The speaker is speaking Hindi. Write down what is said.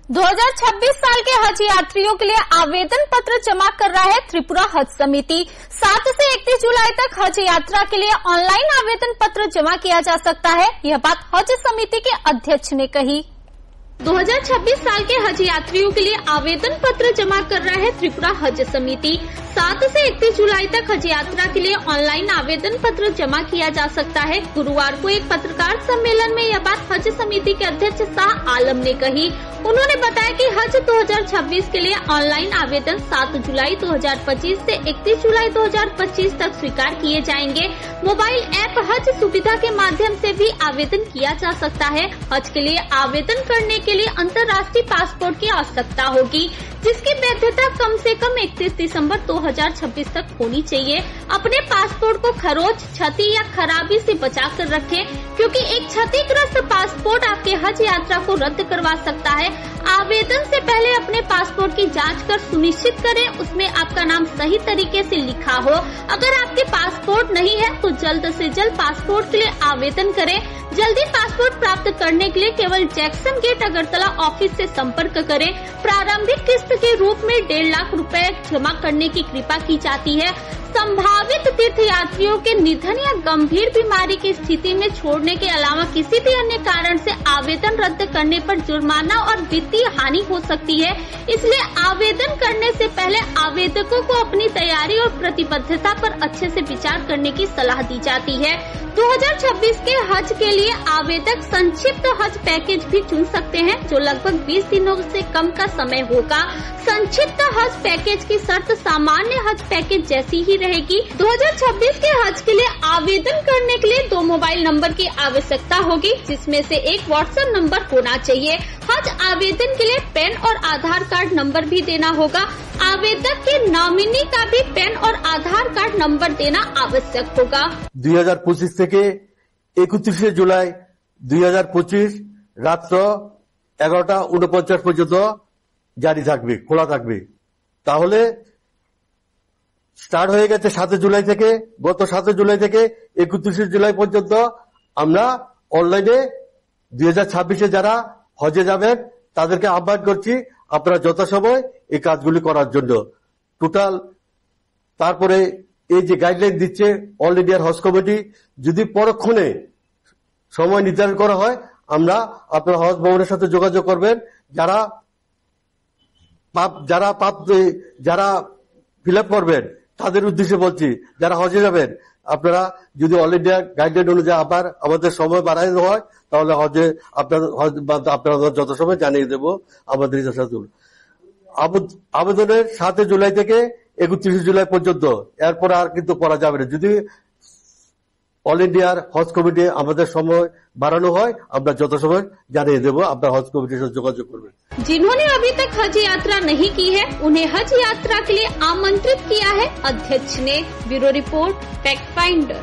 2026 साल के हज यात्रियों के लिए आवेदन पत्र जमा कर रहा है त्रिपुरा हज समिति। 7 से 31 जुलाई तक हज यात्रा के लिए ऑनलाइन आवेदन पत्र जमा किया जा सकता है। यह बात हज समिति के अध्यक्ष ने कही। 2026 साल के हज यात्रियों के लिए आवेदन पत्र जमा कर रहा है त्रिपुरा हज समिति। 7 से 31 जुलाई तक हज यात्रा के लिए ऑनलाइन आवेदन पत्र जमा किया जा सकता है। गुरुवार को एक पत्रकार सम्मेलन में यह बात हज समिति के अध्यक्ष शाह आलम ने कही। उन्होंने बताया कि हज 2026 के लिए ऑनलाइन आवेदन 7 जुलाई 2025 से 31 जुलाई 2025 तक स्वीकार किए जाएंगे। मोबाइल ऐप हज सुविधा के माध्यम से भी आवेदन किया जा सकता है। हज के लिए आवेदन करने के लिए अंतर्राष्ट्रीय पासपोर्ट की आवश्यकता होगी, जिसकी वैधता कम से कम 31 दिसंबर 2026 तक होनी चाहिए। अपने पासपोर्ट को खरोच, क्षति या खराबी से बचा कर रखें, क्योंकि एक क्षतिग्रस्त पासपोर्ट आपके हज यात्रा को रद्द करवा सकता है। आवेदन से पहले अपने पासपोर्ट की जांच कर सुनिश्चित करें उसमें आपका नाम सही तरीके से लिखा हो। अगर आपके पासपोर्ट नहीं है तो जल्द से जल्द पासपोर्ट के लिए आवेदन करें। जल्दी पासपोर्ट प्राप्त करने के लिए केवल जैक्सन गेट अगरतला ऑफिस से संपर्क करें। प्रारंभिक किस्त के रूप में 1.5 लाख रुपए जमा करने की कृपा की जाती है। संभावित तीर्थ यात्रियों के निधन या गंभीर बीमारी की स्थिति में छोड़ने के अलावा किसी भी अन्य कारण से आवेदन रद्द करने पर जुर्माना और वित्तीय हानि हो सकती है। इसलिए आवेदन करने से पहले आवेदकों को अपनी तैयारी और प्रतिबद्धता पर अच्छे से विचार करने की सलाह दी जाती है। 2026 के हज के लिए आवेदक संक्षिप्त हज पैकेज भी चुन सकते हैं, जो लगभग 20 दिनों से कम का समय होगा। संक्षिप्त हज पैकेज की शर्त सामान्य हज पैकेज जैसी ही रहेगी। 2026 के हज के लिए आवेदन करने के लिए 2 मोबाइल नंबर की आवश्यकता होगी, जिसमें से एक व्हाट्सएप नंबर होना चाहिए। हज आवेदन के लिए पैन और आधार कार्ड नंबर भी देना होगा। आवेदक के नॉमिनी का भी पैन और आधार कार्ड नंबर देना आवश्यक होगा। 2025 থেকে 31 জুলাই 2025 রাত 11:49 পর্যন্ত জারি থাকবে, খোলা থাকবে। তাহলে স্টার্ট হয়ে গেছে 7 জুলাই থেকে। গত 7 জুলাই থেকে 31 জুলাই পর্যন্ত আমরা অনলাইনে 2026-এ যারা হজে যাবেন তাদেরকে আহ্বান করছি আপনারা যথাসময় এই কাজগুলি করার জন্য। টোটাল তারপরে এই যে গাইডলাইন দিচ্ছে অল ইন্ডিয়ার হজ কমিটি, যদি পরক্ষণে সময় নির্ধারণ করা হয় আমরা আপনার হজ ভবনের সাথে যোগাযোগ করবেন। যারা ফিল আপ করবেন তাদের উদ্দেশ্যে বলছি, যারা হজে যাবেন আপনারা যদি অল ইন্ডিয়া গাইডলাইন অনুযায়ী আবার আমাদের সময় বাড়ানো হয় তাহলে হজে আপনারা যত সময় জানিয়ে দেব আমাদের আবেদনের 7 জুলাই থেকে 31 জুলাই পর্যন্ত। এরপর আর কিন্তু করা যাবে না। যদি অল ইন্ডিয়ার হজ কমিটি আমাদের সময় বাড়ানো হয় আমরা যত সময় জানিয়ে দেব, আপনার হজ কমিটির সাথে যোগাযোগ করবেন। जिन्होंने अभी तक हज यात्रा नहीं की है उन्हें हज यात्रा के लिए आमंत्रित किया है अध्यक्ष ने। Bureau report fact finder.